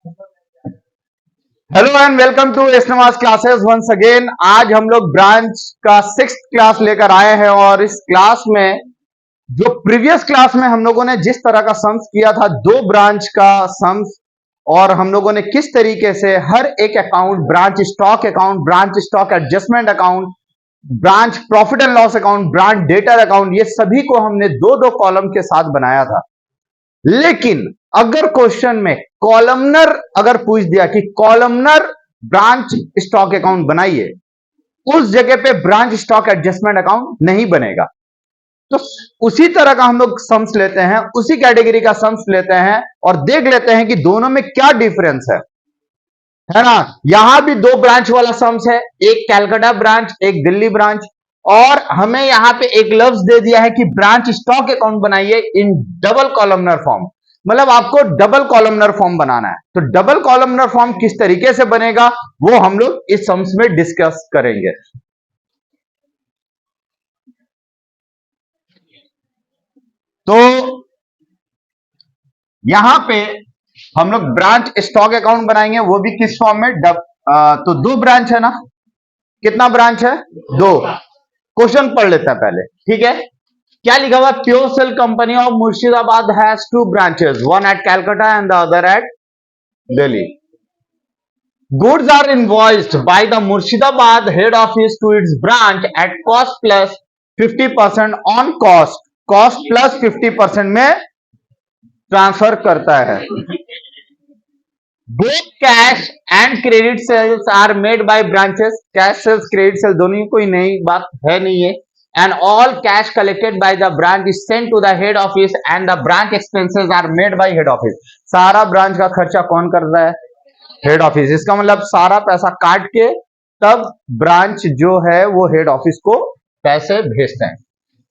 Hello and welcome to एसनमास classes once again. आज हम लोग ब्रांच का 6th क्लास लेकर आए हैं और इस क्लास में जो प्रीवियस क्लास में हम लोगों ने जिस तरह का सम्स किया था, दो ब्रांच का सम्स, और हम लोगों ने किस तरीके से हर एक account, branch stock adjustment account, branch profit and loss account, branch debtor account, ये सभी को हमने दो दो कॉलम के साथ बनाया था। लेकिन अगर क्वेश्चन में कॉलमनर अगर पूछ दिया कि कॉलमनर ब्रांच स्टॉक अकाउंट बनाइए, उस जगह पे ब्रांच स्टॉक एडजस्टमेंट अकाउंट नहीं बनेगा। तो उसी तरह का हम लोग सम्स लेते हैं, उसी कैटेगरी का सम्स लेते हैं और देख लेते हैं कि दोनों में क्या डिफरेंस है ना। यहां भी दो ब्रांच वाला सम्स है, एक कैलकाटा ब्रांच, एक दिल्ली ब्रांच, और हमें यहां पे एक लफ्ज दे दिया है कि ब्रांच स्टॉक अकाउंट बनाइए इन डबल कॉलमनर फॉर्म। मतलब आपको डबल कॉलमनर फॉर्म बनाना है। तो डबल कॉलमनर फॉर्म किस तरीके से बनेगा वो हम लोग इस सम्स में डिस्कस करेंगे। तो यहां पे हम लोग ब्रांच स्टॉक अकाउंट बनाएंगे, वो भी किस फॉर्म में, तो दो ब्रांच है ना। कितना ब्रांच है? दो। क्वेश्चन पढ़ लेते हैं पहले, ठीक है। क्या लिखा हुआ? Pure sale company of Murshidabad has two branches, one at Calcutta and the other at Delhi. Goods are invoiced by the Murshidabad head office to its branch at cost plus 50% on cost. Cost plus 50% में transfer करता है. Both cash and credit sales are made by branches. Cash sales, credit sales दोनों ही कोई नई बात है नहीं है. And all cash collected by the branch is sent to the head office and the branch expenses are made by head office. सारा branch का खर्चा कौन कर रहा है? Head office. इसका मतलब सारा पैसा काट के तब ब्रांच जो है वो हेड ऑफिस को पैसे भेजते हैं.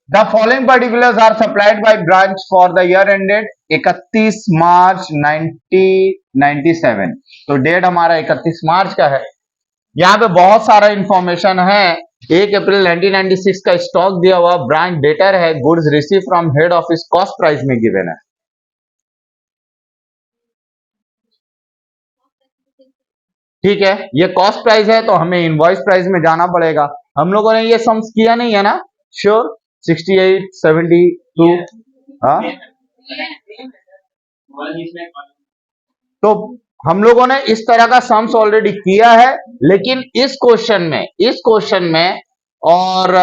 The following particulars are supplied by branch for the year ended 31 March 1997. तो डेट हमारा 31 मार्च का है. यहाँ पे बहुत सारा इंफॉर्मेशन है. 1 अप्रैल 1996 का स्टॉक दिया हुआ, ब्रांच डेटर है, goods receive from head office cost price में गिवन है. ठीक है, ये कॉस्ट प्राइस है तो हमें इनवॉइस प्राइस में जाना पड़ेगा. हम लोगों ने ये सम्स किया नहीं है ना? श्योर. 68, 72. हाँ, तो हम लोगों ने इस तरह का सम्स ऑलरेडी किया है. लेकिन इस क्वेश्चन में और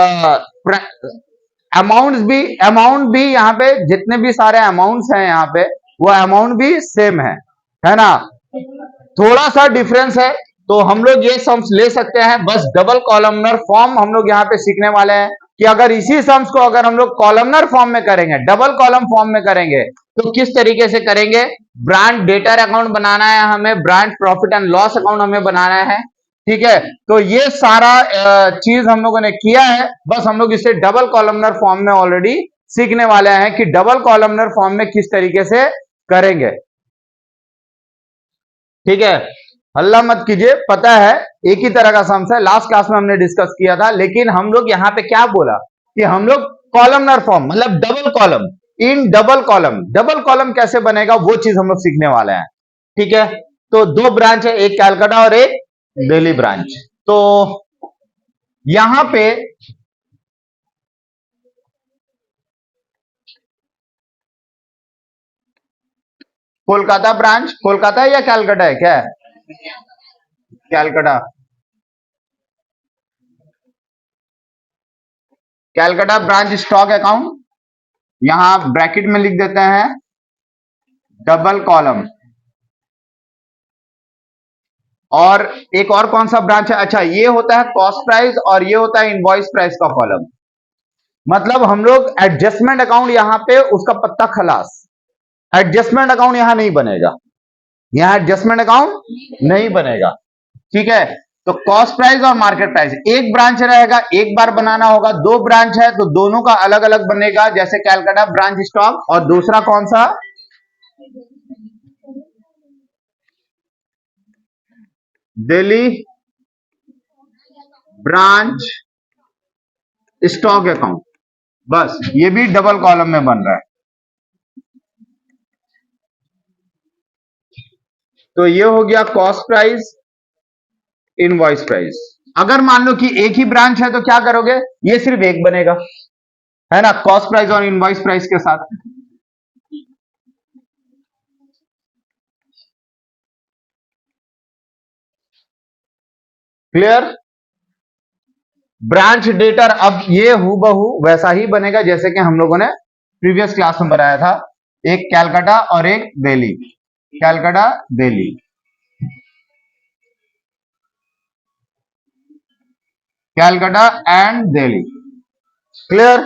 अमाउंट भी यहाँ पे जितने भी सारे अमाउंट्स हैं यहाँ पे, वो अमाउंट भी सेम है ना. थोड़ा सा डिफरेंस है. तो हम लोग ये सम्स ले सकते हैं. बस डबल कॉलमनर फॉर्म हम लोग यहाँ पे सीखने वाले हैं कि अगर इसी सम्स को अगर हम लोग कॉलमनर फॉर्म में करेंगे, डबल कॉलम फॉर्म में करेंगे, तो किस तरीके से करेंगे. ब्रांच डेटर अकाउंट बनाना है हमें, branch profit and loss account हमें बनाना है. ठीक है, तो ये सारा चीज हम लोगों ने किया है. बस हम लोग इसे डबल कॉलमनर फॉर्म में ऑलरेडी सीखने वाले हैं कि डबल कॉलमनर फॉर्म में किस तरीके से करेंगे. ठीक है, हल्ला मत कीजिए. पता है एक ही तरह का सम्स है, लास्ट क्लास में हमने डिस्कस किया था. लेकिन हम लोग यहां पे क्या बोला कि हम लोग कॉलमनर फॉर्म मतलब double column, in double column कैसे बनेगा वो चीज हम लोग सीखने वाले हैं. ठीक है, तो दो ब्रांच है, एक कैलकाटा और एक दिल्ली ब्रांच. तो यहां पे कोलकाता ब्रांच, कोलकाता है या कैलकाटा है? क्या है? Calcutta. Calcutta branch stock account यहां ब्रैकेट में लिख देते हैं डबल कॉलम. और एक और कौन सा ब्रांच है? अच्छा, ये होता है कॉस्ट प्राइस और ये होता है इनवॉइस प्राइस का कॉलम. मतलब हम लोग एडजस्टमेंट अकाउंट यहां पे उसका पत्ता खलास. एडजस्टमेंट अकाउंट यहां नहीं बनेगा. यहां एडजस्टमेंट अकाउंट नहीं बनेगा. ठीक है, तो कॉस्ट प्राइस और मार्केट प्राइस एक ब्रांच रहेगा, एक बार बनाना होगा. दो ब्रांच है तो दोनों का अलग अलग बनेगा. जैसे कैलकाटा ब्रांच स्टॉक और दूसरा कौन सा? Delhi branch stock account. बस ये भी डबल कॉलम में बन रहा है. तो ये हो गया कॉस्ट प्राइस, इनवॉइस प्राइस। अगर मान लो कि एक ही ब्रांच है तो क्या करोगे, ये सिर्फ एक बनेगा, है ना, कॉस्ट प्राइस और इनवॉइस प्राइस के साथ। क्लियर? ब्रांच डेटर अब ये हूबहू वैसा ही बनेगा जैसे कि हम लोगों ने प्रीवियस क्लास में बनाया था, एक कैलकाटा और एक दिल्ली, कैलकाटा दिल्ली, कैलकाटा एंड दिल्ली। क्लियर?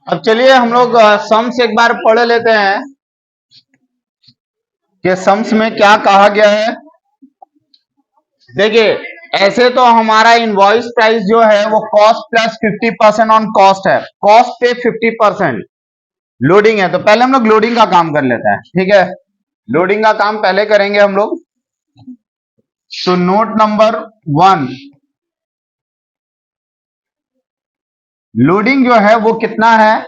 अब चलिए हम लोग सम्स एक बार पढ़ लेते हैं कि सम्स में क्या कहा गया है। देखिए, ऐसे तो हमारा इनवॉइस प्राइस जो है वो कॉस्ट प्लस 50% ऑन कॉस्ट है, कॉस्ट पे 50% लोडिंग है। तो पहले हम लोग लोडिंग का काम कर लेते हैं, ठीक है, लोडिंग का काम पहले करेंगे हम लोग। तो नोट नंबर 1, लोडिंग जो है वो कितना है,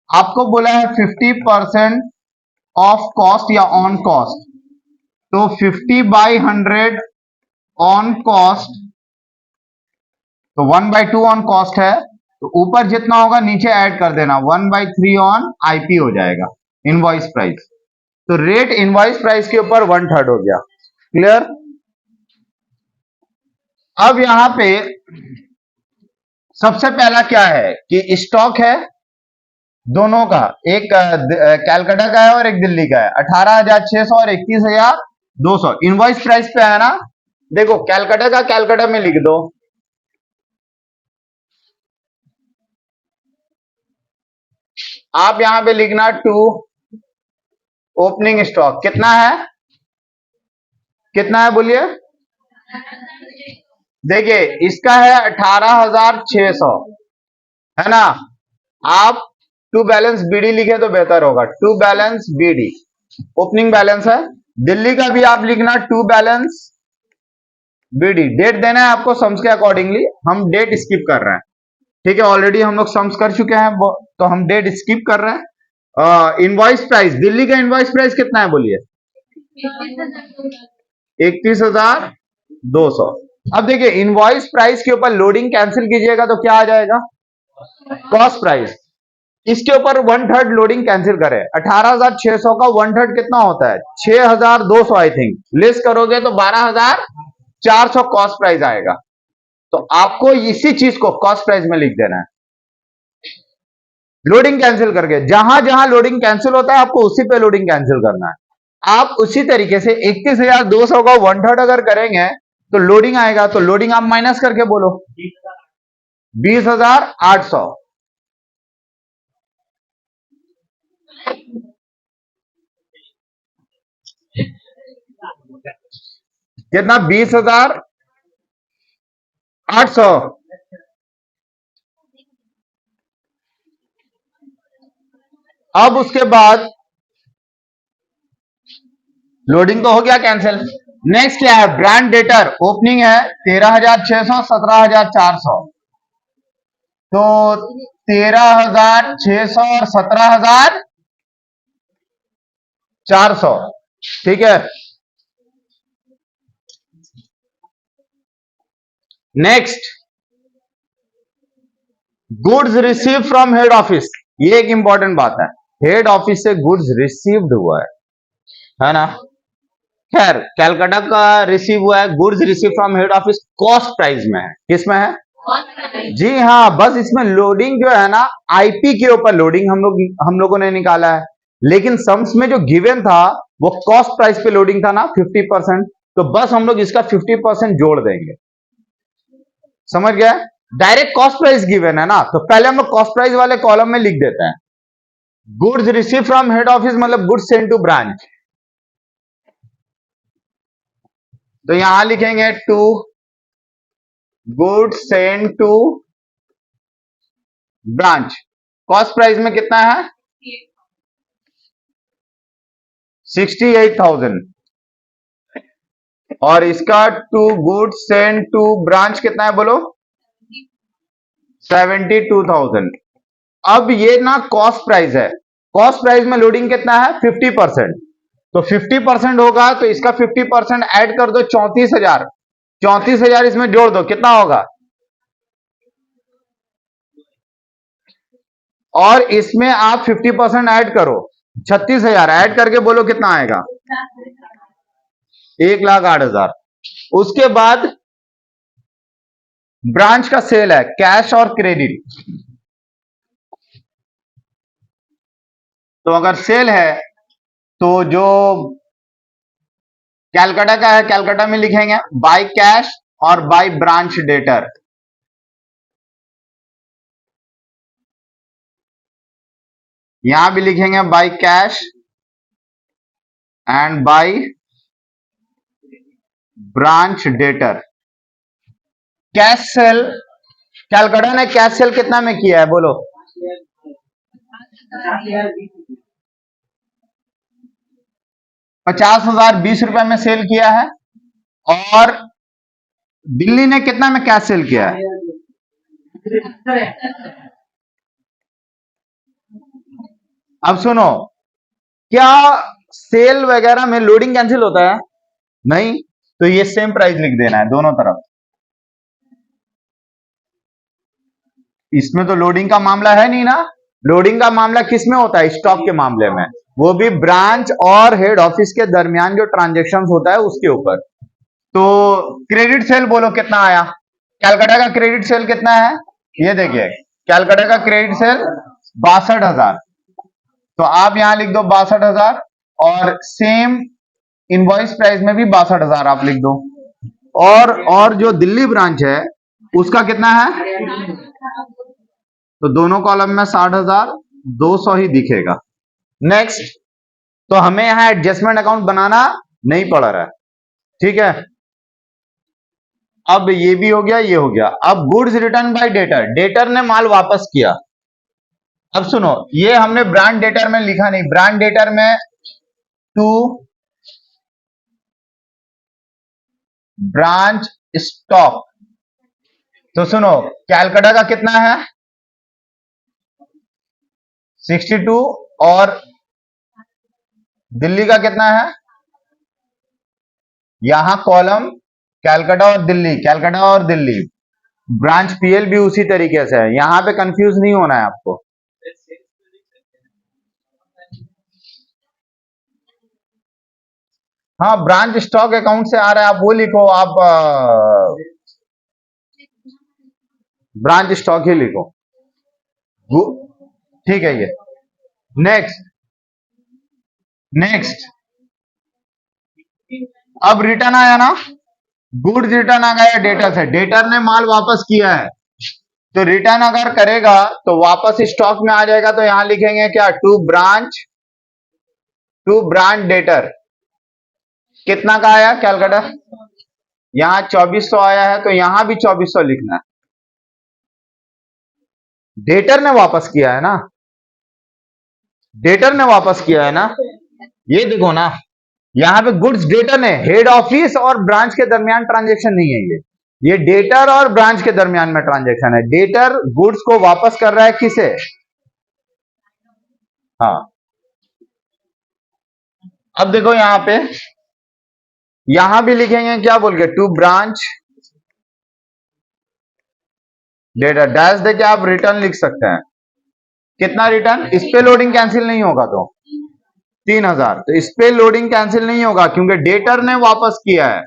आपको बोला है 50% ऑफ कॉस्ट या ऑन कॉस्ट, तो 50/100 ऑन कॉस्ट, तो 1/2 ऑन कॉस्ट है, तो ऊपर जितना होगा नीचे ऐड कर देना, 1/3 ऑन आईपी हो जाएगा इनवॉइस प्राइस। तो रेट इनवॉइस प्राइस के ऊपर 1/3 हो गया। क्लियर? अब यहां पे सबसे पहला क्या है कि स्टॉक है दोनों का, एक कैलकाटा का है और एक दिल्ली का है, 18,600 और 31,200 इनवॉइस प्राइस पे है ना। देखो कैलकाटा का कैलकाटा में लिख दो, आप यहां पे लिखना 2, ओपनिंग स्टॉक कितना है, कितना है बोलिए। देखिए इसका है 18,600, है ना, आप टू बैलेंस बीडी लिखे तो बेहतर होगा, to balance BD opening balance है। दिल्ली का भी आप लिखना टू बैलेंस बीडी, डेट देना है आपको सम्स के अकॉर्डिंगली, हम डेट स्किप कर रहे हैं, ठीक है, ऑलरेडी हम लोग सम्स कर चुके हैं तो हम डेट स्किप कर रहे हैं। इनवॉइस प्राइस, दिल्ली का इनवॉइस प्राइस कितना है बोलिए, 31,200। अब देखिए इनवॉइस प्राइस के ऊपर लोडिंग कैंसिल कीजिएगा तो क्या आ जाएगा, कॉस्ट प्राइस, इसके ऊपर 1/3 लोडिंग कैंसिल करें, 18,600 का 1/3 कितना होता है, 6,200 आई थिंक, लेस करोगे तो 12,400 कॉस्ट प्राइस आएगा। तो आपको इसी चीज को कॉस्ट प्राइस में लिख देना है, लोडिंग कैंसिल करके, जहां जहां लोडिंग कैंसिल होता है आपको उसी पे लोडिंग कैंसिल करना है। आप उसी तरीके से 31,200 का 1/3 अगर करेंगे तो लोडिंग आएगा, तो लोडिंग आप माइनस करके बोलो 20,800, कितना, 20,800। अब उसके बाद लोडिंग तो हो गया कैंसिल। नेक्स्ट क्या है, ब्रांड डेटर, ओपनिंग है 13,600 17,400, तो 13,600 और 17,400, ठीक है। Next, goods receive from head office, ये एक इंपॉर्टेंट बात है, हेड ऑफिस से गुड्स रिसीव्ड हुआ है ना, खैर कैलकाटा का रिसीव हुआ है, goods receive from head office cost price में है, किसमें है, जी हाँ, बस इसमें लोडिंग जो है ना आईपी के ऊपर लोडिंग हम लोगों ने निकाला है, लेकिन सम्स में जो गिवन था वो कॉस्ट प्राइस पे लोडिंग था ना 50%, तो बस हम लोग इसका 50% जोड़ देंगे, समझ गया, डायरेक्ट कॉस्ट प्राइस गिवन है ना, तो पहले हम लोग कॉस्ट प्राइस वाले कॉलम में लिख देते हैं, goods receive from head office मतलब गुड्स सेंड टू ब्रांच, तो यहां लिखेंगे to goods send to branch, cost price में कितना है 68,000, और इसका to goods send to branch कितना है बोलो 72,000, अब ये ना कॉस्ट प्राइस है, कॉस्ट प्राइस में लोडिंग कितना है 50%, तो 50% होगा तो इसका 50% ऐड कर दो 34,000, 34,000 इसमें जोड़ दो, कितना होगा, और इसमें आप 50% ऐड करो 36,000 ऐड करके बोलो कितना आएगा, 1,08,000। उसके बाद ब्रांच का सेल है कैश और क्रेडिट, तो अगर सेल है तो जो कैलकाटा का है कैलकाटा में लिखेंगे बाय कैश और बाय ब्रांच डेटर, यहां भी लिखेंगे by cash and by branch debtor. Cash cell Calcutta ने कैश सेल कितना में किया है बोलो, 50,000 20 रुपए में सेल किया है, और दिल्ली ने कितना में कैश सेल किया है, अब सुनो, क्या सेल वगैरह में लोडिंग कैंसिल होता है, नहीं, तो ये सेम प्राइस लिख देना है दोनों तरफ, इसमें तो लोडिंग का मामला है नहीं ना, लोडिंग का मामला किस में होता है, स्टॉक के मामले में, वो भी ब्रांच और हेड ऑफिस के दरमियान जो ट्रांजेक्शन होता है उसके ऊपर। तो क्रेडिट सेल बोलो कितना आया, कैलकाटा का क्रेडिट सेल कितना है, ये देखिए कैलकाटा का क्रेडिट सेल 62,000, तो आप यहां लिख दो 62,000, और सेम इनवॉइस प्राइस में भी 62,000 आप लिख दो, और जो दिल्ली ब्रांच है उसका कितना है, तो दोनों कॉलम में 60,000, 200 ही दिखेगा। नेक्स्ट, तो हमें यहां एडजस्टमेंट अकाउंट बनाना नहीं पड़ रहा है, ठीक है, अब ये भी हो गया, ये हो गया। अब goods return bye debtor, debtor ने माल वापस किया, अब सुनो, ये हमने ब्रांड डेटर में लिखा नहीं, ब्रांड डेटर में टू ब्रांच स्टॉक, तो सुनो कैलकाटा का कितना है 62, और दिल्ली का कितना है, यहां कॉलम कैलकाटा और दिल्ली, कैलकाटा और दिल्ली, ब्रांच पीएल भी उसी तरीके से है, यहां पे कंफ्यूज नहीं होना है आपको। हाँ, ब्रांच स्टॉक अकाउंट से आ रहा है, आप वो लिखो, आप ब्रांच स्टॉक ही लिखो, ठीक है। ये नेक्स्ट, नेक्स्ट, अब रिटर्न आया ना, गुड्स रिटर्न आ गया डेटर से, डेटर ने माल वापस किया है, तो रिटर्न अगर करेगा तो वापस स्टॉक में आ जाएगा, तो यहां लिखेंगे क्या, टू ब्रांच डेटर, कितना का आया कैलकाटा, यहां 2400 आया है, तो यहां भी 2400 लिखना है, डेटर ने वापस किया है ना, डेटर ने वापस किया है ना, ये देखो ना, यहां पे गुड्स डेटर ने, हेड ऑफिस और ब्रांच के दरमियान ट्रांजेक्शन नहीं है, ये डेटर और ब्रांच के दरमियान में ट्रांजेक्शन है, डेटर गुड्स को वापस कर रहा है किसे, हाँ, अब देखो यहां भी लिखेंगे क्या बोल के, टू ब्रांच डेटर, डैश देके आप रिटर्न लिख सकते हैं, कितना रिटर्न, इस पे लोडिंग कैंसिल नहीं होगा, तो 3,000, तो इस पे लोडिंग कैंसिल नहीं होगा क्योंकि डेटर ने वापस किया है।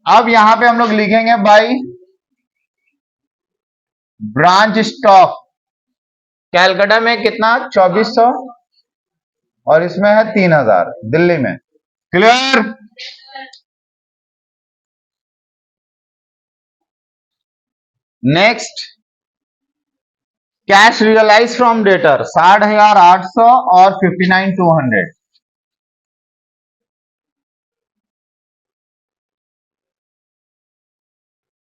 अब यहां पे हम लोग लिखेंगे बाई ब्रांच स्टॉक, कैलकाटा में कितना 2400, और इसमें है 3,000 दिल्ली में, clear. Next, cash realise from debtor 60,800 और 59,200,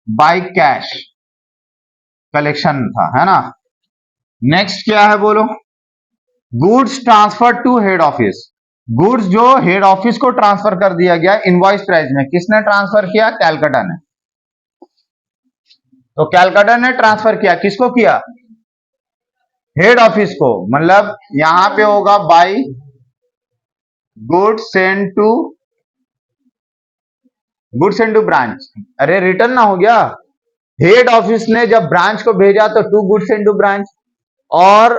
बाय कैश कलेक्शन था, है ना। नेक्स्ट क्या है बोलो, goods transfer to head office, goods जो हेड ऑफिस को ट्रांसफर कर दिया गया इनवॉइस प्राइस में, किसने ट्रांसफर किया, कैलकाटा ने, तो कैलकाटा ने ट्रांसफर किया, किसको किया, हेड ऑफिस को, मतलब यहां पे होगा by good send to branch. अरे रिटर्न ना हो गया, हेड ऑफिस ने जब ब्रांच को भेजा तो to good send to branch, और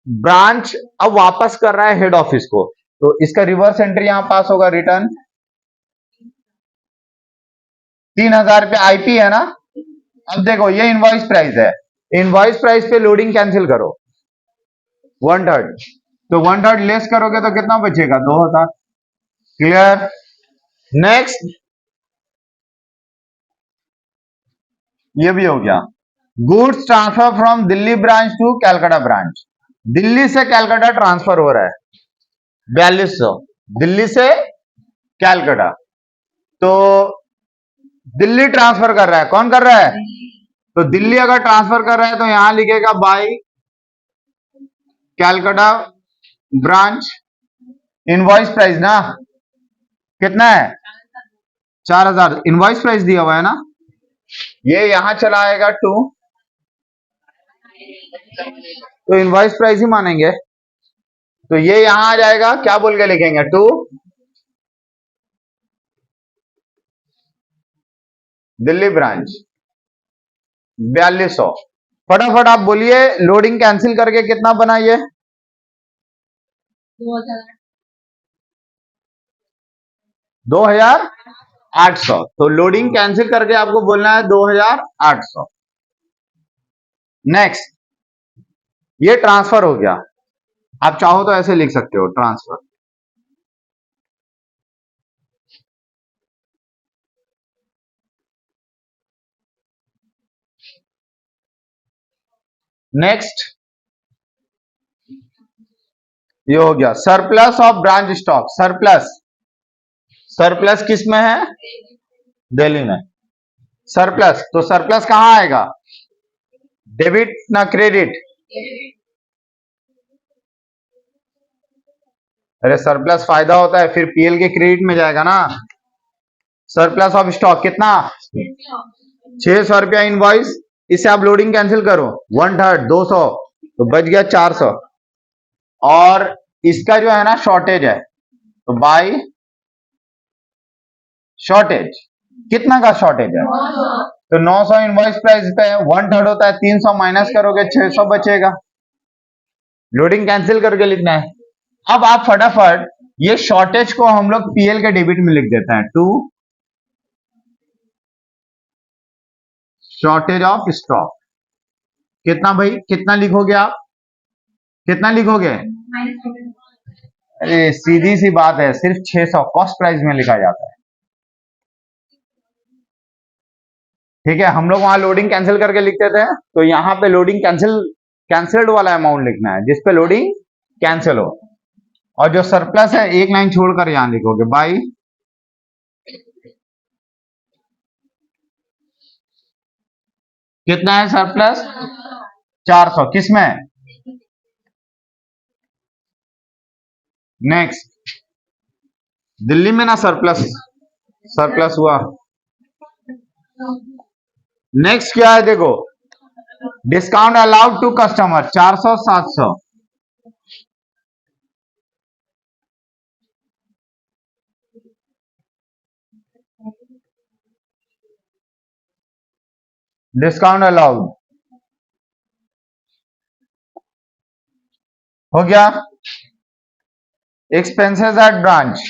ब्रांच अब वापस कर रहा है हेड ऑफिस को, तो इसका रिवर्स एंट्री यहां पास होगा, रिटर्न 3000 रुपये आईपी है ना। अब देखो ये इनवॉइस प्राइस है, इनवॉइस प्राइस पे लोडिंग कैंसिल करो, 1/3, तो 1/3 लेस करोगे तो कितना बचेगा, 2000। क्लियर। नेक्स्ट, ये भी हो गया। Goods transfer from Delhi branch to Calcutta branch, Delhi से कैलकाटा ट्रांसफर हो रहा है 4200, दिल्ली से कैलकाटा, तो दिल्ली ट्रांसफर कर रहा है, कौन कर रहा है, तो दिल्ली अगर ट्रांसफर कर रहा है तो यहां लिखेगा by Calcutta branch, invoice price ना कितना है, 4000 इनवॉइस प्राइस दिया हुआ है ना, ये यहां चला आएगा 2, तो इनवॉइस प्राइस ही मानेंगे, तो ये यहां आ जाएगा, क्या बोल के लिखेंगे, 2 दिल्ली ब्रांच 4200। फटाफट आप बोलिए, लोडिंग कैंसिल करके कितना बना ये, 2800, तो लोडिंग कैंसिल करके आपको बोलना है 2800। नेक्स्ट, ये ट्रांसफर हो गया, आप चाहो तो ऐसे लिख सकते हो, ट्रांसफर। नेक्स्ट, ये हो गया surplus of branch stock, surplus, surplus किस में है, दिल्ली में, सरप्लस, तो सरप्लस कहां आएगा, डेबिट ना क्रेडिट, अरे सरप्लस फायदा होता है, फिर पीएल के क्रेडिट में जाएगा ना। सरप्लस ऑफ स्टॉक कितना, 600 रुपया इनवॉइस, इसे आप लोडिंग कैंसिल करो, 1/3 200, तो बच गया 400, और इसका जो है ना शॉर्टेज है, तो बाई शॉर्टेज, कितना का शॉर्टेज है, तो 900 इनवॉइस प्राइस पे 1/3 होता है, 300 माइनस करोगे 600 बचेगा, लोडिंग कैंसिल करके लिखना है। अब आप फटाफट ये शॉर्टेज को हम लोग पीएल के डेबिट में लिख देते हैं, 2 शॉर्टेज ऑफ स्टॉक, कितना भाई, कितना लिखोगे आप, कितना लिखोगे, अरे सीधी सी बात है, सिर्फ 600 कॉस्ट प्राइस में लिखा जाता है, ठीक है। हम लोग वहां लोडिंग कैंसिल करके लिखते थे, तो यहां पे लोडिंग कैंसिल्ड वाला अमाउंट लिखना है जिसपे लोडिंग कैंसिल हो, और जो सरप्लस है एक लाइन छोड़कर यहां लिखोगे बाई कितना है सरप्लस, 400 किसमें। नेक्स्ट, दिल्ली में ना सरप्लस, सरप्लस हुआ। नेक्स्ट क्या है देखो, discount allowed to customer 400 700, discount allowed हो गया। एक्सपेंसेस एट ब्रांच,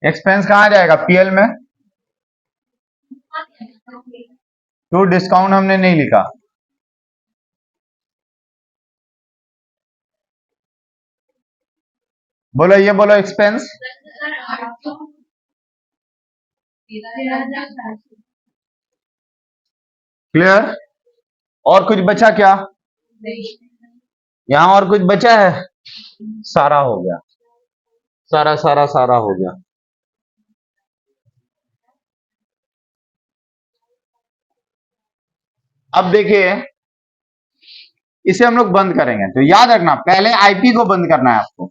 एक्सपेंस कहां जाएगा, पीएल में, तो डिस्काउंट हमने नहीं लिखा, बोलो ये बोलो एक्सपेंस, क्लियर। और कुछ बचा क्या, यहां और कुछ बचा है, सारा हो गया, सारा सारा सारा हो गया। अब देखिए, इसे हम लोग बंद करेंगे, तो याद रखना पहले आईपी को बंद करना है आपको,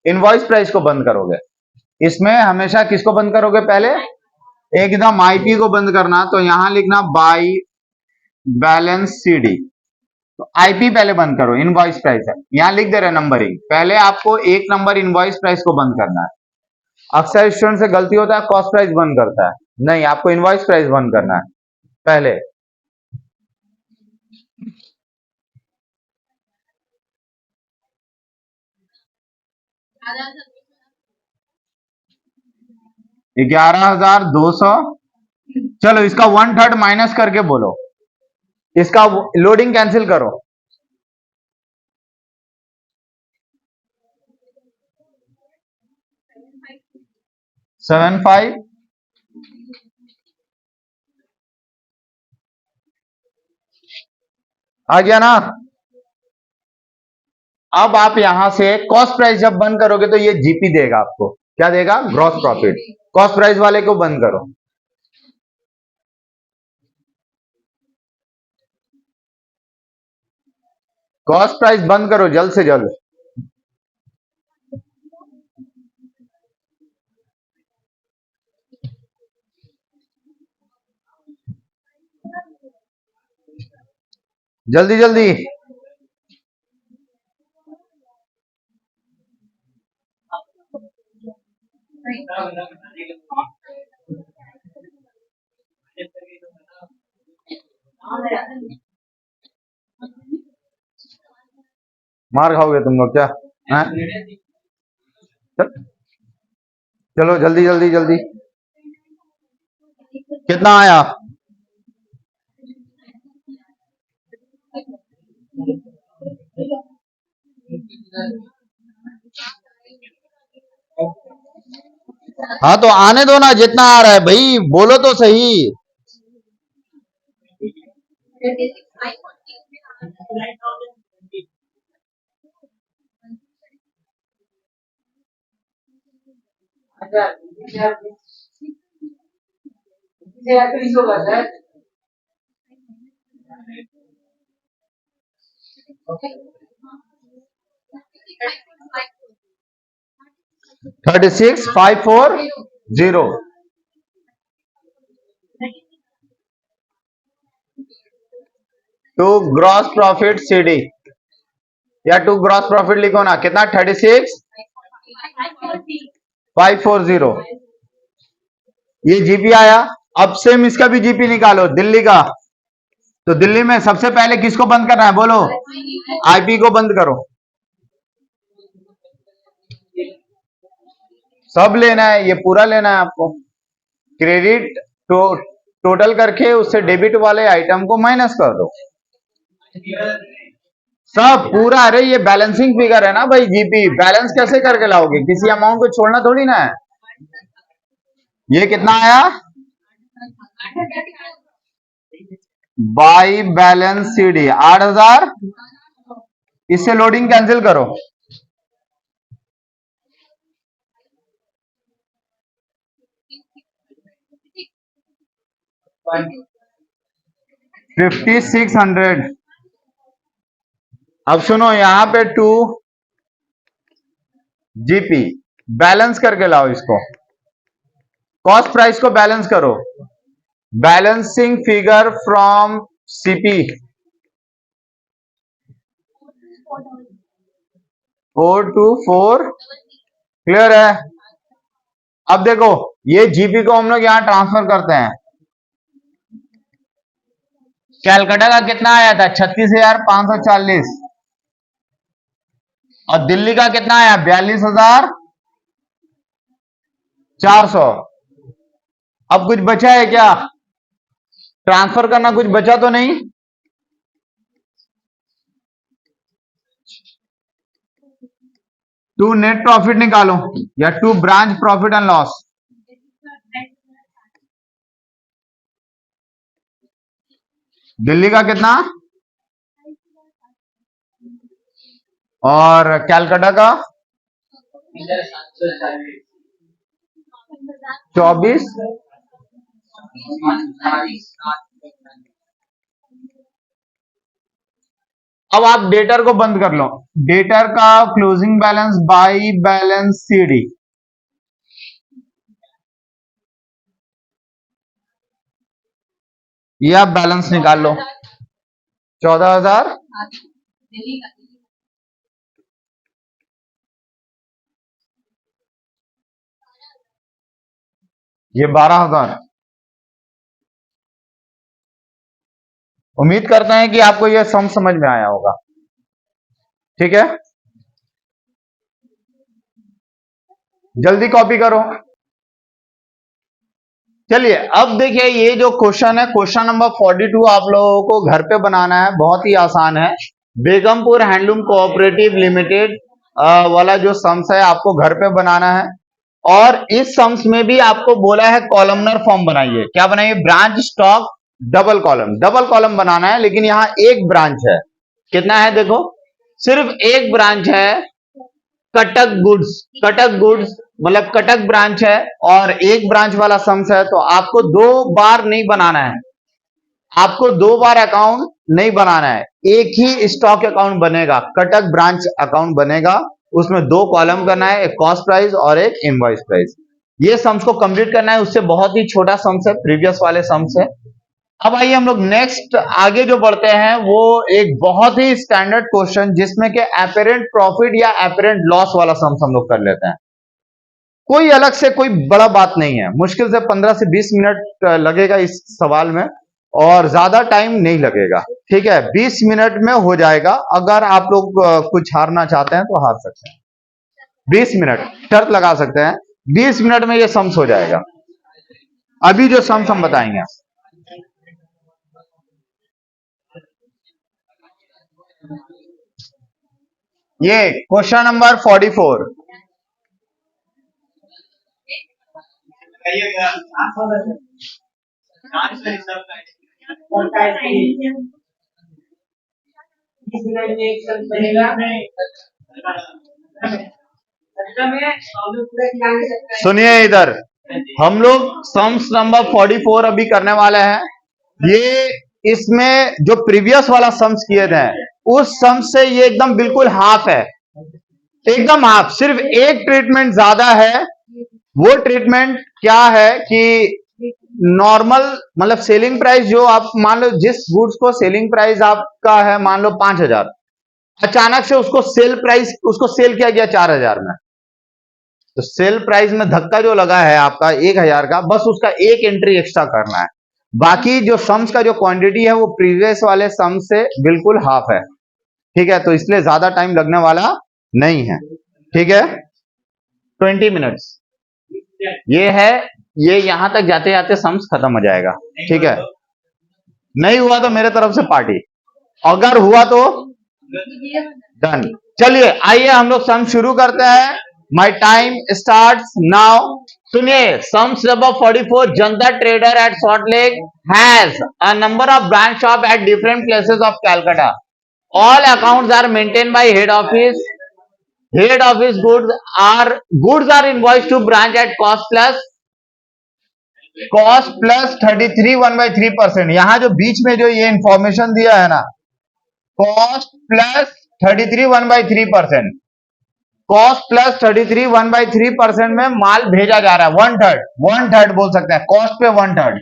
इनवॉइस प्राइस को बंद करोगे, इसमें हमेशा किसको बंद करोगे, पहले एकदम आईपी को बंद करना, तो यहां लिखना बाई बैलेंस सीडी, तो आईपी पहले बंद करो, इनवॉइस प्राइस है, यहां लिख दे रहे नंबरिंग, पहले आपको एक नंबर इनवॉइस प्राइस को बंद करना है। अक्सर स्टूडेंट से गलती होता है, कॉस्ट प्राइस बंद करता है, नहीं, आपको इनवॉइस प्राइस बंद करना है पहले। $11,200। चलो इसका 1/3 माइनस करके बोलो, इसका लोडिंग कैंसिल करो। 75 आ गया ना। अब आप यहां से कॉस्ट प्राइस जब बंद करोगे तो ये जीपी देगा आपको, क्या देगा? Gross profit. कॉस्ट प्राइस वाले को बंद करो। कॉस्ट प्राइस बंद करो जल्द से जल्द। जल्दी जल्दी। मार खाओगे तुम लोग क्या? हैं? चलो जल्दी जल्दी जल्दी। कितना आया? हाँ तो आने दो ना, जितना आ रहा है भाई, बोलो तो सही। 36,540 टू ग्रॉस प्रॉफिट सीडी, या टू ग्रॉस प्रॉफिट लिखो ना, कितना? 36,540। ये जीपी आया। अब सेम इसका भी जीपी निकालो, दिल्ली का। तो दिल्ली में सबसे पहले किसको बंद करना है बोलो? आईपी को बंद करो। सब लेना है, ये पूरा लेना है आपको। क्रेडिट टोटल करके उससे डेबिट वाले आइटम को माइनस कर दो, सब पूरा। अरे ये बैलेंसिंग फिगर है ना भाई, जीपी बैलेंस कैसे करके लाओगे? किसी अमाउंट को छोड़ना थोड़ी ना है। ये कितना आया? By balance CD 8,000। इससे लोडिंग कैंसिल करो। 5,600। अब सुनो, यहां पे 2 जीपी बैलेंस करके लाओ इसको, कॉस्ट प्राइस को बैलेंस करो। Balancing figure from CP 424। Clear है? अब देखो, ये जीपी को हम लोग यहां ट्रांसफर करते हैं। कैलकाटा का कितना आया था? 36,540। और दिल्ली का कितना आया? 42,400। अब कुछ बचा है क्या ट्रांसफर करना? कुछ बचा तो नहीं? टू नेट प्रॉफिट निकालो, या to branch profit and loss. Delhi का कितना और कैलकाटा का? 24। अब आप डेटर को बंद कर लो, डेटर का closing balance by balance CD. ये आप बैलेंस निकाल लो। 14,000, ये 12,000। उम्मीद करते हैं कि आपको यह सम समझ में आया होगा। ठीक है, जल्दी कॉपी करो। चलिए अब देखिए, ये जो क्वेश्चन है, क्वेश्चन नंबर 42 आप लोगों को घर पे बनाना है, बहुत ही आसान है। बेगमपुर हैंडलूम कोऑपरेटिव लिमिटेड वाला जो सम्स है आपको घर पे बनाना है, और इस सम्स में भी आपको बोला है कॉलमनर फॉर्म बनाइए। क्या बनाइए? ब्रांच स्टॉक डबल कॉलम बनाना है, लेकिन यहां एक ब्रांच है। कितना है? देखो, सिर्फ एक ब्रांच है, कटक गुड्स मतलब कटक ब्रांच है, और एक ब्रांच वाला सम्स है, तो आपको दो बार नहीं बनाना है, आपको दो बार अकाउंट नहीं बनाना है, एक ही स्टॉक अकाउंट बनेगा, कटक ब्रांच अकाउंट बनेगा। उसमें दो कॉलम करना है, एक कॉस्ट प्राइस और एक इनवॉइस प्राइस। ये सम्स को कंप्लीट करना है, उससे बहुत ही छोटा सम्स है, प्रीवियस वाले सम्स है। अब आइए हम लोग नेक्स्ट आगे जो बढ़ते हैं, वो एक बहुत ही स्टैंडर्ड क्वेश्चन, जिसमें कि एपरेंट प्रॉफिट या एपरेंट लॉस वाला सम्स हम लोग कर लेते हैं। कोई अलग से कोई बड़ा बात नहीं है, मुश्किल से 15 से 20 मिनट लगेगा इस सवाल में, और ज्यादा टाइम नहीं लगेगा। ठीक है, 20 मिनट में हो जाएगा। अगर आप लोग कुछ हारना चाहते हैं तो हार सकते हैं, 20 मिनट शर्त लगा सकते हैं, 20 मिनट में ये सम्स हो जाएगा। अभी जो सम्स हम बताएंगे, ये क्वेश्चन नंबर 44। सुनिए इधर, हम लोग सम्स नंबर 44 अभी करने वाले हैं। ये इसमें जो प्रीवियस वाला सम्स किए थे, उस सम्स से ये एकदम बिल्कुल हाफ है, एकदम हाफ। सिर्फ एक ट्रीटमेंट ज्यादा है। वो ट्रीटमेंट क्या है कि नॉर्मल मतलब सेलिंग प्राइस, जो आप मान लो जिस गुड्स को सेलिंग प्राइस आपका है मान लो 5,000, अचानक से उसको सेल किया गया 4,000 में, तो सेल प्राइस में धक्का जो लगा है आपका 1,000 का, बस उसका एक एंट्री एक्स्ट्रा करना है। बाकी जो सम्स का जो क्वांटिटी है वो प्रीवियस वाले सम से बिल्कुल हाफ है। ठीक है, तो इसलिए ज्यादा टाइम लगने वाला नहीं है। ठीक है, 20 मिनट्स ये है। ये यहां तक जाते जाते सम्स खत्म हो जाएगा। ठीक है, नहीं हुआ तो मेरे तरफ से पार्टी, अगर हुआ तो डन। चलिए आइए हम लोग सम शुरू करते हैं। My time starts now. सुनिए, sums number 44। Janata trader at Salt Lake has a number of branch shop at different places of Calcutta. All accounts are maintain by head office. Head office goods are invoice to branch at cost plus 33 1/3%। यहां जो बीच में जो ये information दिया है ना, cost plus 33 1/3%, cost plus 33 1/3% में माल भेजा जा रहा है। वन थर्ड बोल सकते हैं, कॉस्ट पे one third.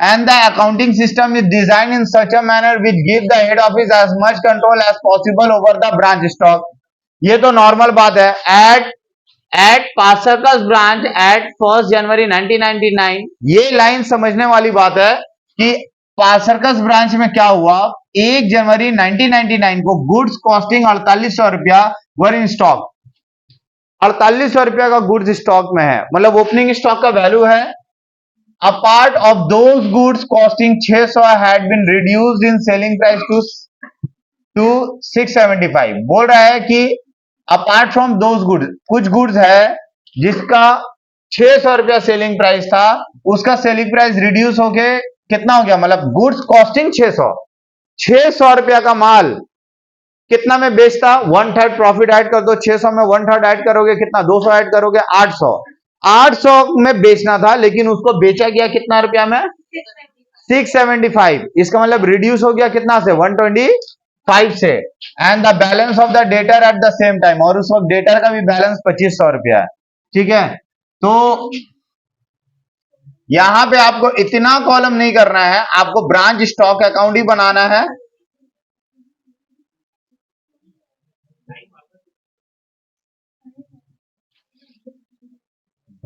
And the accounting system is design in such a manner which give the head office as much control as possible over the branch stock. ये तो नॉर्मल बात है। At Park Circus branch at 1 January 1999, ये line समझने वाली बात है कि पासरकस ब्रांच में क्या हुआ। 1 जनवरी 1999 को गुड्स कॉस्टिंग 4800 रुपया वर इन स्टॉक। 4800 रुपया का गुड्स स्टॉक में है, मतलब ओपनिंग स्टॉक का वैल्यू है। A part of those goods costing 600 had been reduced in selling price to 675। बोल रहा है कि अपार्ट फ्रॉम दोज गुड्स, कुछ गुड्स है जिसका 600 रुपया सेलिंग प्राइस था, उसका सेलिंग प्राइस रिड्यूस होके कितना हो गया, मतलब गुड्स कॉस्टिंग 600 रुपया का माल कितना में बेचता, वन थर्ड प्रॉफिट ऐड कर दो। 600 में वन थर्ड ऐड करोगे कितना, 200 ऐड करोगे 800। 800 में बेचना था, लेकिन उसको बेचा गया कितना रुपया में, 675। इसका मतलब रिड्यूस हो गया कितना से, 125 से। And the balance of the debtor at the same time, और उस वक्त डेटर का भी बैलेंस 2500 रुपया है। ठीक है, तो यहां पे आपको इतना कॉलम नहीं करना है, आपको ब्रांच स्टॉक अकाउंट ही बनाना है।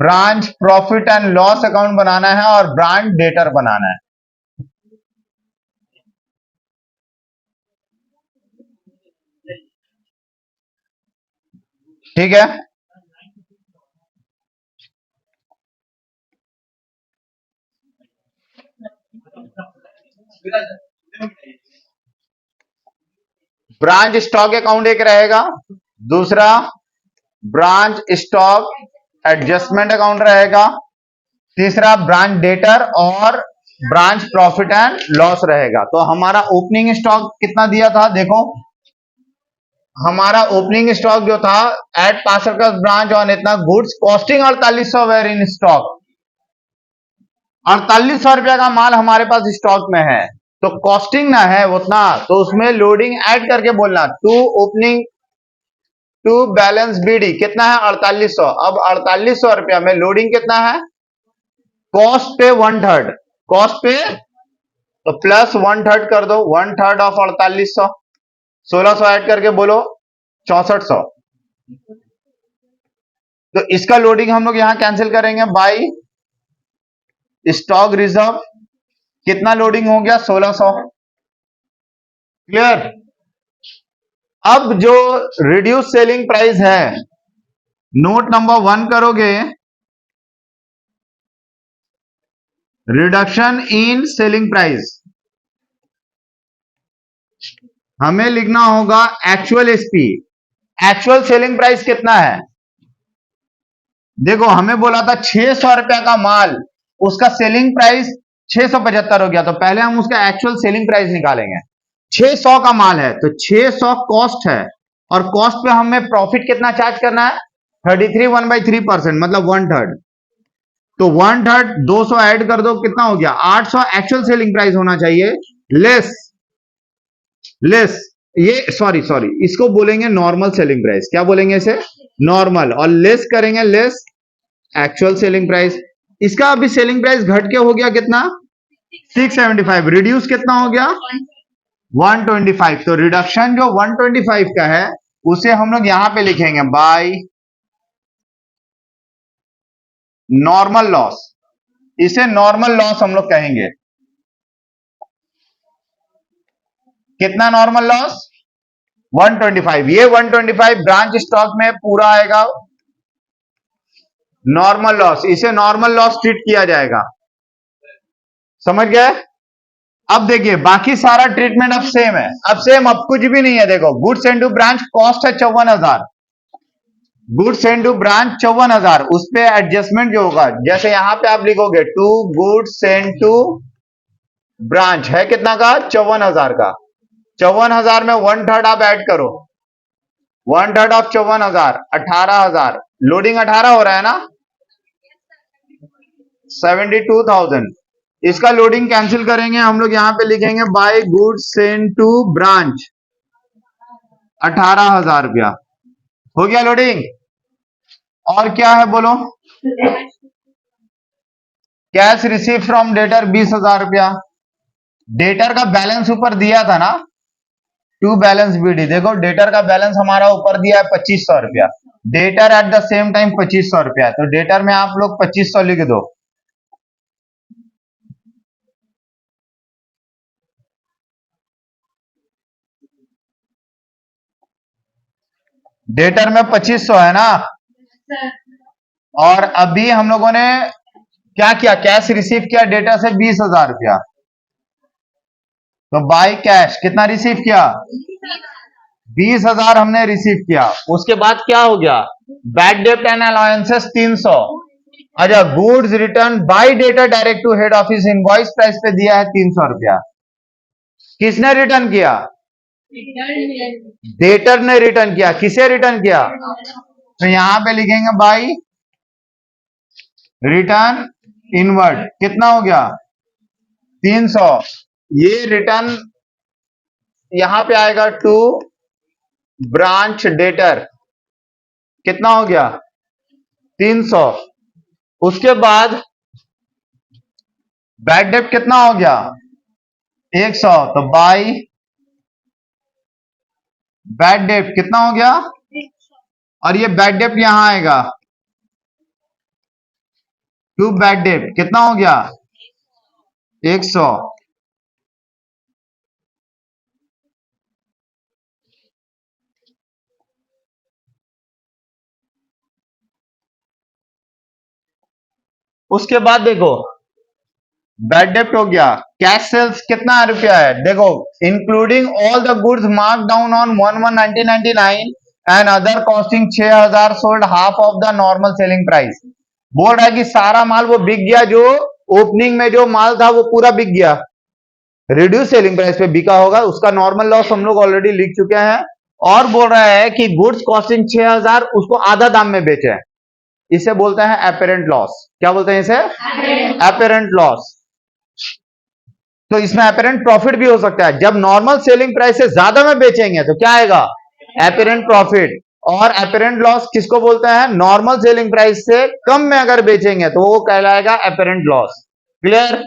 Branch profit and loss account बनाना है और ब्रांच डेटर बनाना है। ठीक है, ब्रांच स्टॉक अकाउंट एक रहेगा, दूसरा ब्रांच स्टॉक एडजस्टमेंट अकाउंट रहेगा, तीसरा ब्रांच डेटर और ब्रांच प्रॉफिट एंड लॉस रहेगा। तो हमारा ओपनिंग स्टॉक कितना दिया था देखो, हमारा ओपनिंग स्टॉक जो था एट पास सर्कस ब्रांच ऑन इतना goods costing 4800 were in stock, 4800 रुपया का माल हमारे पास स्टॉक में है, तो कॉस्टिंग ना है उतना, तो उसमें लोडिंग ऐड करके बोलना to opening to balance BD कितना है 4800। अब 4800 रुपया में लोडिंग कितना है, कॉस्ट पे 1/3, कॉस्ट पे तो प्लस 1/3 कर दो, 1/3 ऑफ 4800, 1600 ऐड करके बोलो 6400। तो इसका लोडिंग हम लोग यहां कैंसिल करेंगे बाई स्टॉक रिजर्व, कितना लोडिंग हो गया 1600। क्लियर। अब जो रिड्यूस सेलिंग प्राइस है, नोट नंबर 1 करोगे, रिडक्शन इन सेलिंग प्राइस, हमें लिखना होगा actual SP. Actual selling price कितना है, देखो हमें बोला था 600 रुपया का माल, उसका सेलिंग प्राइस 675 हो गया, तो पहले हम उसका एक्चुअल सेलिंग प्राइस निकालेंगे। 600 का माल है तो 600 कॉस्ट है, और कॉस्ट पे हमें प्रॉफिट कितना चार्ज करना है 33 1/3%, मतलब 1/3। तो 1/3 200 ऐड कर दो, कितना हो गया 800 एक्चुअल सेलिंग प्राइस होना चाहिए, लेस लेस ये सॉरी सॉरी इसको बोलेंगे नॉर्मल सेलिंग प्राइस, क्या बोलेंगे इसे नॉर्मल, और लेस करेंगे लेस एक्चुअल सेलिंग प्राइस। इसका अभी सेलिंग प्राइस घट के हो गया कितना 675, रिड्यूस कितना हो गया 125। तो रिडक्शन जो 125 का है उसे हम लोग यहां पे लिखेंगे बाय नॉर्मल लॉस, इसे नॉर्मल लॉस हम लोग कहेंगे। कितना नॉर्मल लॉस 125, ये 125 ब्रांच स्टॉक में पूरा आएगा नॉर्मल लॉस, इसे नॉर्मल लॉस ट्रीट किया जाएगा। समझ गए। अब देखिए बाकी सारा ट्रीटमेंट अब सेम है, अब सेम, अब कुछ भी नहीं है। देखो goods and to branch cost है 54,000, गुड्स एंड टू ब्रांच 54,000, उस पे एडजस्टमेंट जो होगा, जैसे यहां पे आप लिखोगे to goods and to branch है कितना का 54,000 का, 54,000 में 1/3 आप ऐड करो, 1/3 ऑफ 54,000 18,000, लोडिंग 18 हो रहा है ना 72,000। इसका लोडिंग कैंसिल करेंगे हम लोग, यहां पे लिखेंगे by goods send to branch 18,000 रुपया हो गया लोडिंग। और क्या है बोलो, कैश रिसीव फ्रॉम डेटर 20,000 रुपया, डेटर का बैलेंस ऊपर दिया था ना टू बैलेंस बीडी, देखो डेटर का बैलेंस हमारा ऊपर दिया है 2500 रुपया, debtor at the same time 2500 रुपया, तो डेटर में आप लोग 2500 लिख दो। डेटर में 2500 है ना, और अभी हम लोगों ने क्या किया, कैश रिसीव किया डेटा से 20,000 रुपया, तो बाय कैश कितना रिसीव किया 20,000 हमने रिसीव किया। उसके बाद क्या हो गया, बैड डेप्ट एंड अलाउंसेस 300। अच्छा, goods return by debtor direct to head office, invoice price पे दिया है 300 रुपया, किसने रिटर्न किया डेटर ने रिटर्न किया, किसे रिटर्न किया, तो यहां पे लिखेंगे बाय रिटर्न इनवर्ड, कितना हो गया 300, ये रिटर्न यहां पे आएगा टू ब्रांच डेटर, कितना हो गया 300। उसके बाद बैड डेप्ट कितना हो गया 100, तो बाय बैड डेप्ट कितना हो गया, और ये बैड डेप्ट यहां आएगा टू बैड डेट कितना हो गया 100। उसके बाद देखो बैड डेप्ट हो गया। कैश सेल्स कितना रुपया है देखो, including all the goods mark down on 1/1/1999 and other costing 6000 sold half of the normal selling price. बोल रहा है कि सारा माल वो बिक गया, जो ओपनिंग में जो माल था वो पूरा बिक गया, रिड्यूस सेलिंग प्राइस पे बिका होगा, उसका नॉर्मल लॉस हम लोग ऑलरेडी लिख चुके हैं। और बोल रहा है कि गुड्स कॉस्टिंग 6000 उसको आधा दाम में बेचे हैं, इसे बोलते हैं एपेरेंट लॉस। क्या बोलते हैं इसे? Apparent loss. तो इसमें एपेरेंट प्रॉफिट भी हो सकता है, जब नॉर्मल सेलिंग प्राइस से ज्यादा में बेचेंगे तो क्या आएगा? Apparent profit. और एपेरेंट लॉस किसको बोलते हैं? नॉर्मल सेलिंग प्राइस से कम में अगर बेचेंगे तो वो कहलाएगा एपेरेंट लॉस। क्लियर?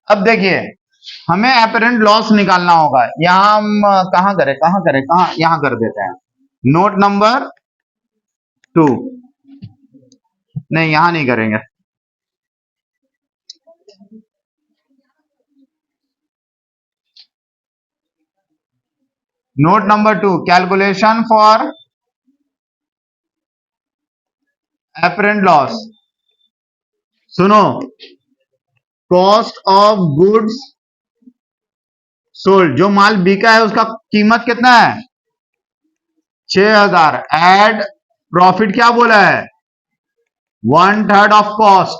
अब देखिए हमें एपेरेंट लॉस निकालना होगा। यहां हम कहां यहां कर देते हैं। नोट नंबर 2, नहीं यहां नहीं करेंगे। Note number 2, calculation for apparent loss. सुनो, कॉस्ट ऑफ गुड्स सोल्ड, जो माल बिका है उसका कीमत कितना है? 6000। एड प्रॉफिट क्या बोला है? 1/3 ऑफ कॉस्ट।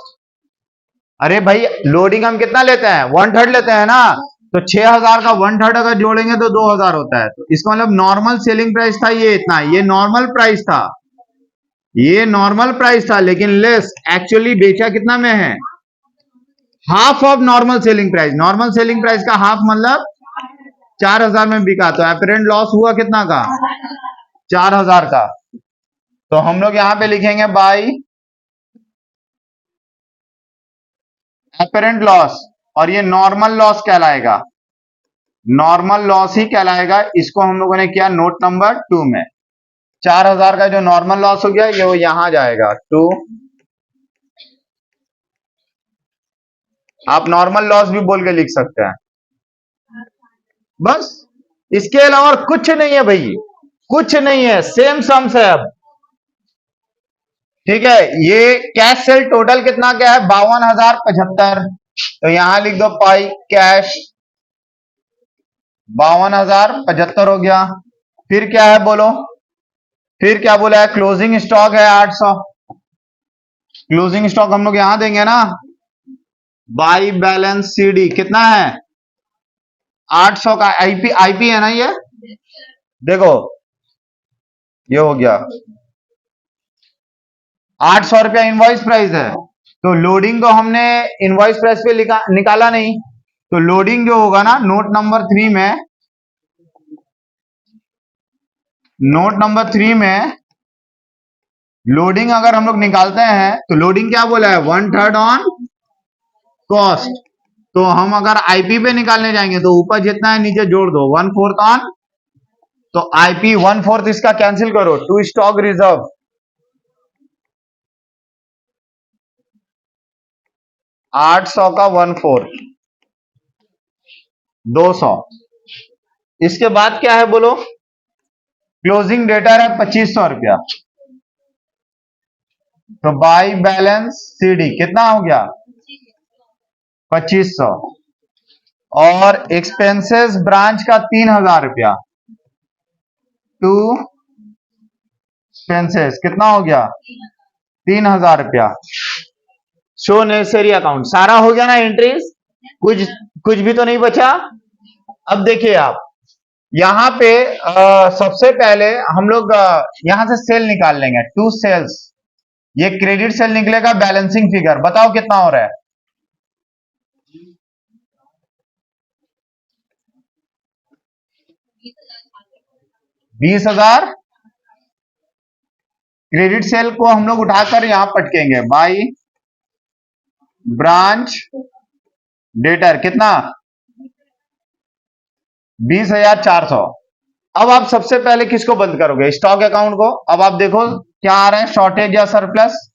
अरे भाई लोडिंग हम कितना लेते हैं? 1/3 लेते हैं ना, तो 6000 का 1/3 अगर जोड़ेंगे तो 2000 होता है। तो इसका मतलब नॉर्मल सेलिंग प्राइस था ये इतना, ये नॉर्मल प्राइस था, ये नॉर्मल प्राइस था, लेकिन लेस एक्चुअली बेचा कितना में है? Half of normal selling price. Normal selling price का हाफ मतलब 4000 में बिका, तो एपरेंट लॉस हुआ कितना का? 4000 का। तो हम लोग यहां पे लिखेंगे बाई एपरेंट लॉस, और ये नॉर्मल लॉस कहलाएगा, नॉर्मल लॉस ही कहलाएगा। इसको हम लोगों ने किया नोट नंबर 2 में। 4000 का जो नॉर्मल लॉस हो गया ये वो यहां जाएगा 2। आप नॉर्मल लॉस भी बोल के लिख सकते हैं, बस। इसके अलावा कुछ नहीं है भाई, कुछ नहीं है, सेम सम्स है। अब ठीक है, ये कैश सेल टोटल कितना क्या है? 52,075। तो यहां लिख दो पाई कैश 52,075 हो गया। फिर क्या है बोलो? फिर क्या बोला है? क्लोजिंग स्टॉक है 800। क्लोजिंग स्टॉक हम लोग यहां देंगे ना, बाई बैलेंस सीडी कितना है? 800 का। आईपी आईपी है ना ये, देखो ये हो गया 800 रुपया इनवॉइस प्राइस है। तो लोडिंग को हमने इनवॉइस प्राइस पे निकाला नहीं, तो लोडिंग जो होगा ना नोट नंबर 3 में, नोट नंबर 3 में लोडिंग अगर हम लोग निकालते हैं तो लोडिंग क्या बोला है? 1/3 ऑन कॉस्ट। तो हम अगर आईपी पे निकालने जाएंगे तो ऊपर जितना है नीचे जोड़ दो, 1/4 ऑन। तो आईपी 1/4 इसका कैंसिल करो, टू स्टॉक रिजर्व 800 का 1/4 200। इसके बाद क्या है बोलो? क्लोजिंग डेटर है 2500 रुपया। तो बाई बैलेंस सीडी कितना हो गया? 2500। और एक्सपेंसेस ब्रांच का 3000 रुपया। टू एक्सपेंसेस कितना हो गया? 3000 रुपया। शो नेसेसरी अकाउंट सारा हो गया ना एंट्रीज, कुछ कुछ भी तो नहीं बचा। अब देखिए आप यहां पे सबसे पहले हम लोग यहां से सेल निकाल लेंगे, टू सेल्स। ये क्रेडिट सेल निकलेगा, बैलेंसिंग फिगर बताओ कितना हो रहा है? 20,000। क्रेडिट सेल को हम लोग उठाकर यहां पटकेंगे, बाई ब्रांच डेटर कितना? 20,400। अब आप सबसे पहले किसको बंद करोगे? स्टॉक अकाउंट को। अब आप देखो क्या आ रहा है, शॉर्टेज या सरप्लस?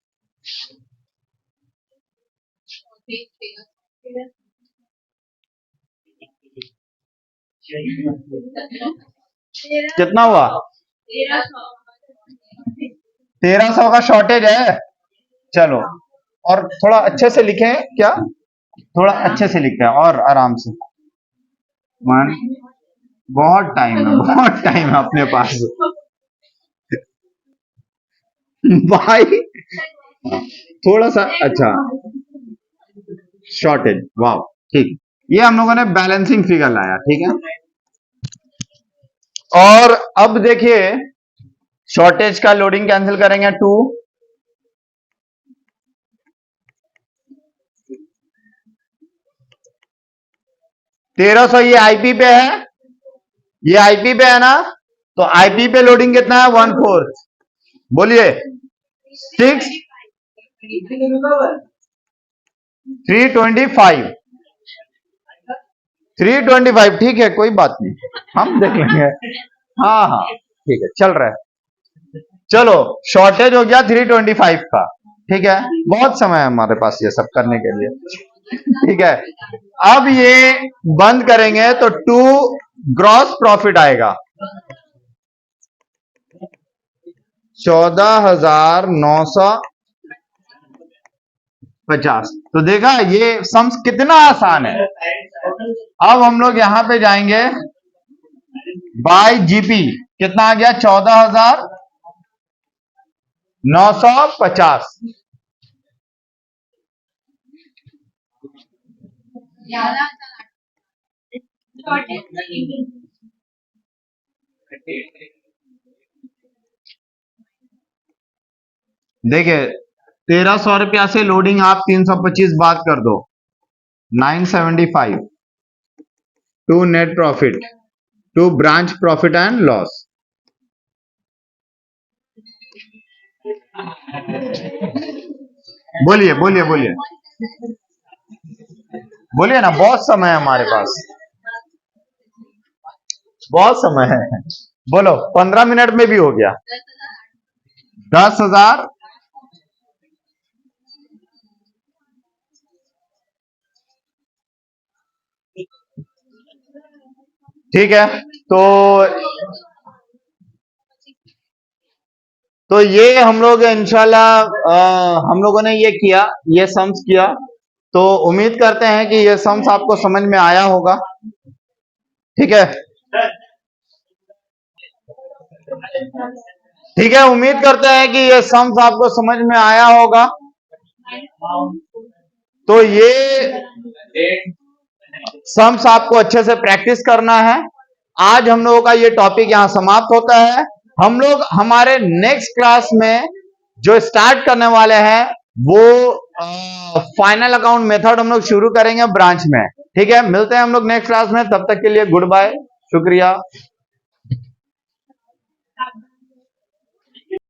कितना हुआ? 1300 का शॉर्टेज है। चलो, और थोड़ा अच्छे से लिखें क्या? थोड़ा अच्छे से लिखते हैं और आराम से। वन, बहुत टाइम है, बहुत टाइम है अपने पास। भाई थोड़ा सा अच्छा शॉर्टेज, वाह ठीक। ये हम लोगों ने बैलेंसिंग फिगर लाया, ठीक है। और अब देखिए शॉर्टेज का लोडिंग कैंसिल करेंगे 2, 1300 ये आईपी पे है, ये आईपी पे है ना, तो आईपी पे लोडिंग कितना है? 1/4। बोलिए 6 325 325, ठीक है कोई बात नहीं, हम देख लेंगे। हाँ हाँ ठीक है, चल रहा है। चलो शॉर्टेज हो गया 325 का, ठीक है। बहुत समय है हमारे पास ये सब करने के लिए, ठीक है। अब ये बंद करेंगे तो 2 ग्रॉस प्रॉफिट आएगा 14,950। तो देखा ये सम्स कितना आसान है। अब हम लोग यहां पे जाएंगे बाय जीपी, कितना आ गया? 14,950। देखिए 1300 से लोडिंग आप 325 बात कर दो, 975 to net profit to branch profit and loss. बोलिए बोलिए बोलिए बोलिए ना, बहुत समय है हमारे पास, बहुत समय है। बोलो 15 मिनट में भी हो गया। 10,000, ठीक है। तो ये हम लोग इंशाल्लाह हम लोगों ने ये किया, ये सम्स किया, तो उम्मीद करते हैं कि ये सम्स आपको समझ में आया होगा, ठीक है। ठीक है, उम्मीद करते हैं कि ये सम्स आपको समझ में आया होगा। तो ये सम्स आपको अच्छे से प्रैक्टिस करना है। आज हम लोगों का ये टॉपिक यहां समाप्त होता है। हम लोग हमारे नेक्स्ट क्लास में जो स्टार्ट करने वाले हैं वो फाइनल अकाउंट मेथड हम लोग शुरू करेंगे ब्रांच में, ठीक है। मिलते हैं हम लोग नेक्स्ट क्लास में, तब तक के लिए गुड बाय, शुक्रिया।